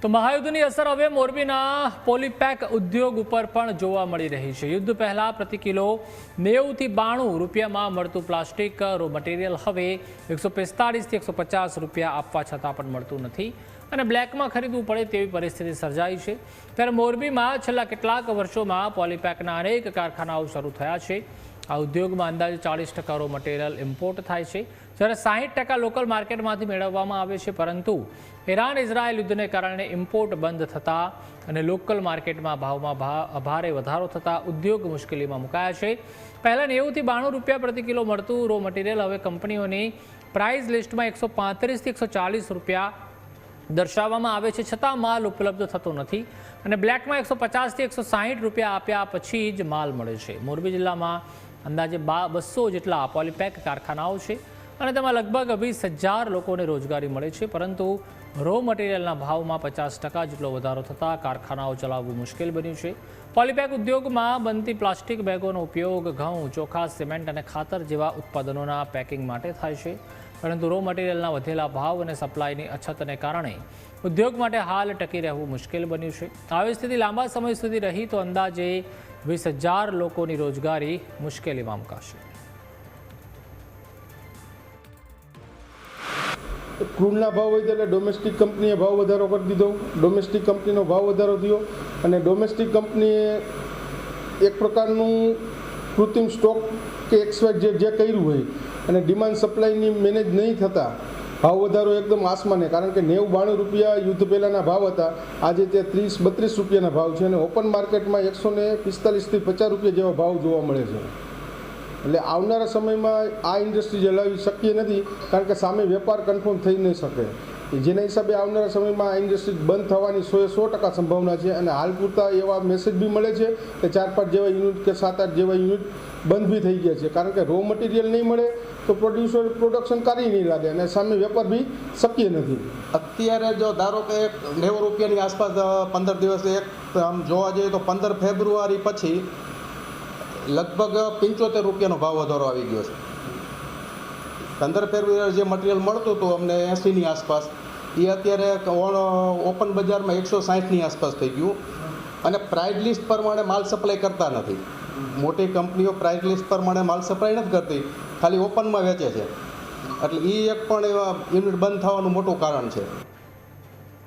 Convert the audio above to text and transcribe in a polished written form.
તો મહાયુદ્ધની અસર હવે મોરબીના પોલીપેક ઉદ્યોગ ઉપર પણ જોવા મળી રહી છે। યુદ્ધ પહેલા પ્રતિ કિલો 90 થી 92 રૂપિયામાં મળતું પ્લાસ્ટિક રો મટીરિયલ હવે 145 થી 150 રૂપિયા આપવા છતાં પણ મળતું નથી અને બ્લેકમાં ખરીદવું પડે તેવી પરિસ્થિતિ સર્જાઈ છે। ત્યારે મોરબીમાં છેલ્લા કેટલાક વર્ષોમાં પોલીપેકના અનેક કારખાનાઓ શરૂ થયા છે। આ ઉદ્યોગમાં અંદાજે 40% રો મટીરિયલ ઇમ્પોર્ટ થાય છે, જ્યારે 60% લોકલ માર્કેટમાંથી મેળવવામાં આવે છે। પરંતુ ઈરાન ઇઝરાયલ યુદ્ધને કારણે ઇમ્પોર્ટ બંધ થતાં અને લોકલ માર્કેટમાં ભાવમાં ભારે વધારો થતાં ઉદ્યોગ મુશ્કેલીમાં મુકાયા છે। પહેલાં 90 થી 92 રૂપિયા પ્રતિ કિલો મળતું રો મટીરિયલ હવે કંપનીઓની પ્રાઇસ લિસ્ટમાં 135 થી 140 રૂપિયા દર્શાવવામાં આવે છે, છતાં માલ ઉપલબ્ધ થતો નથી અને બ્લેકમાં 150 થી 160 રૂપિયા આપ્યા પછી જ માલ મળે છે। મોરબી જિલ્લામાં અંદાજે 200 જેટલા પોલીપેક કારખાનાઓ છે અને તેમાં લગભગ 20,000 લોકોને રોજગારી મળે છે, પરંતુ રો મટીરિયલના ભાવમાં 50% જેટલો વધારો થતાં કારખાનાઓ ચલાવવું મુશ્કેલ બન્યું છે। પોલીપેક ઉદ્યોગમાં બનતી પ્લાસ્ટિક બેગોનો ઉપયોગ ઘઉં, ચોખા, સિમેન્ટ અને ખાતર જેવા ઉત્પાદનોના પેકિંગ માટે થાય છે, પરંતુ રો મટીરિયલના વધેલા ભાવ અને સપ્લાયની અછતને કારણે ઉદ્યોગ માટે હાલ ટકી રહેવું મુશ્કેલ બન્યું છે। આવી સ્થિતિ લાંબા સમય સુધી રહી તો અંદાજે 20,000 લોકોની રોજગારી મુશ્કેલીમાં મુકાશે। ક્રૂડના ભાવ વધ્યા એટલે ડોમેસ્ટિક કંપનીએ ભાવ વધારો કરી દીધો। ડોમેસ્ટિક કંપનીનો ભાવ વધારો થયો અને ડોમેસ્ટિક કંપનીએ એક પ્રકારનું કૃત્રિમ સ્ટોક કે એક્સવાય જે કર્યું હોય અને ડિમાન્ડ સપ્લાયની મેનેજ નહીં થતાં ભાવ વધારો એકદમ આસમાને, કારણ કે 90-92 રૂપિયા યુદ્ધ પહેલાંના ભાવ હતા, આજે તે 30-32 રૂપિયાના ભાવ છે અને ઓપન માર્કેટમાં 145 થી 50 રૂપિયા જેવા ભાવ જોવા મળે છે। એટલે આવનારા સમયમાં આ ઇન્ડસ્ટ્રી ચલાવવી શક્ય નથી, કારણ કે સામે વેપાર કન્ફર્મ થઈ નહીં શકે, જેના હિસાબે આવનારા સમયમાં આ ઇન્ડસ્ટ્રી બંધ થવાની 100% સંભાવના છે। અને હાલ પૂરતા એવા મેસેજ બી મળે છે કે 4-5 જેવા યુનિટ કે 7-8 જેવા યુનિટ બંધ બી થઈ ગયા છે, કારણ કે રો મટીરિયલ નહીં મળે તો પ્રોડ્યુસર પ્રોડક્શન કરી નહીં લાગે અને સામે વેપાર બી શક્ય નથી। અત્યારે જો ધારો કે 90 રૂપિયાની આસપાસ 15 દિવસે આમ જોવા જઈએ તો 15 ફેબ્રુઆરી પછી લગભગ 75 રૂપિયાનો ભાવ વધારો આવી ગયો છે। 15 ફેબ્રુઆરી જે મટીરિયલ મળતું હતું અમને 80ની આસપાસ, એ અત્યારે ઓપન બજારમાં 160ની આસપાસ થઈ ગયું અને પ્રાઇસ લિસ્ટ પ્રમાણે માલ સપ્લાય કરતા નથી। મોટી કંપનીઓ પ્રાઇસ લિસ્ટ પ્રમાણે માલ સપ્લાય નથી કરતી, ખાલી ઓપનમાં વેચે છે, એટલે એ એક પણ યુનિટ બંધ થવાનું મોટું કારણ છે।